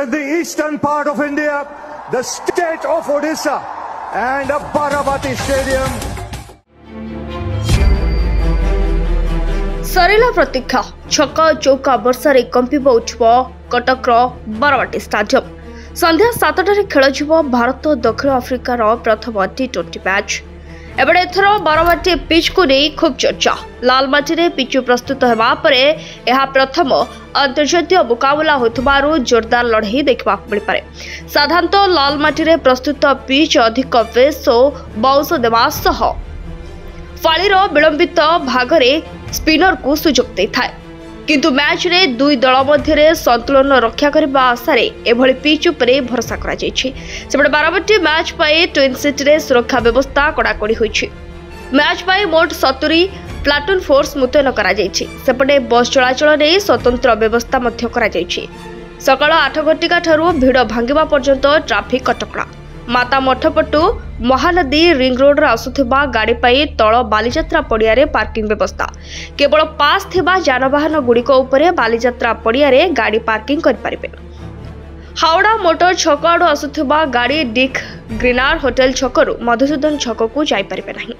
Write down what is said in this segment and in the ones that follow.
in the eastern part of India, the state of Odisha, and a Baravati Stadium. सरिला प्रतीक्षा छक चौका वर्षार कंपिब उठब कटकर बारवाटी स्टाडियम संध्या 7टार खेल भारत दक्षिण आफ्रिकार प्रथम T20 मैच एबे एथर बारवाटी पिच को नहीं खूब चर्चा लालमाटी में पिचु प्रस्तुत होगा प्रथम अंतर्जातीय मुकाबला होथबारु जोरदार लड़ाई देखा मिल पारे। साधारणतः लालमाटी में प्रस्तुत पिच अधिक बेस और बाउंस देवा सह फाळीर विलंबित भागरे स्पिनर को सुजोग देता है किंतु मैच रे दुई दल मध्य संतुलन रक्षा करने आशारे एभली पिच उपरे भरोसा करा जायछि। सेपटे बारवाटी मैच पाई ट्विन सिटी रे सुरक्षा व्यवस्था कड़ाकड़ी होइछि। मैच पाई मोट 70 प्लाटून फोर्स मुतयन करा जायछि। सेपटे बस चलाचल ने स्वतंत्र व्यवस्था मध्य करा जायछि। सकाळ 8 घटिका ठारू भिड़ भांगिबा पर्यंत ट्राफिक कटकड़ा माता मठपटू महानदी रिंग रोड आसुथिबा गाड़ी पाई तल बालीजात्रा पड़िया रे पार्किंग व्यवस्था केवल पास थिबा जानवाहन गुड़िक उपरे बालीजात्रा पड़िया रे गाड़ी पार्किंग कर पारिबे। हावड़ा मोटर छक आड़ आसुथिबा गाड़ी डिक ग्रीनार होटेल छकरू मधुसूदन छक को जाई पारिबे नाही।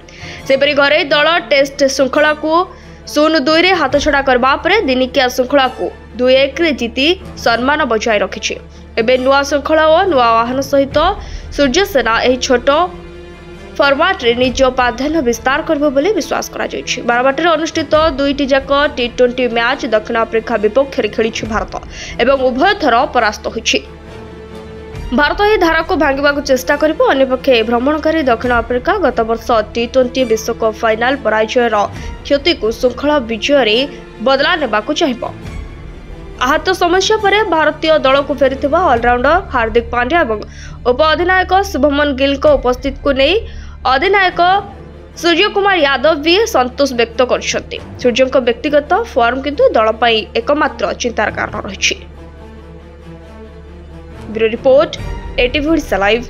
सेपरि घरे दल टेस्ट श्रृंखला को 0-2 रे हाथ छड़ा करबा परे दिनिकिया श्रृंखला को 2-1 रे जीती सम्मान बजाय रखिछि। एबे नुआ श्रृंखला और नुआ आह्वान सहित सूर्यसेना एही छोट फॉर्मेट रे निज प्राधान्य विस्तार करबो बोली विश्वास करा जायछि। बारवाटी रे अनुष्ठित दुईटी जाक T20 मैच दक्षिण आफ्रिका विपक्ष रे खेलिछि भारत एवं उभय थर परास्त होइछि। भारत यह धारा को भांगा चेष्टा करिबो। अन्यपक्षे भ्रमणकारी दक्षिण आफ्रिका गत वर्ष T20 विश्वकप फाइनाल पराजयर क्षति को श्रृंखला विजय रे बदला नेबाकू चाहिबो। आहत समस्या पर भारतीय दल को फेरी ऑलराउंडर हार्दिक पांड्या और उप अधिनायक शुभमन गिल को उपस्थित को नहीं अधिनायक सूर्य कुमार यादव भी संतोष व्यक्त कर सूर्य व्यक्तिगत फॉर्म किंतु दल पाई एकमात्र चिंतार कारण रही। Bureau report ATV Odisha live.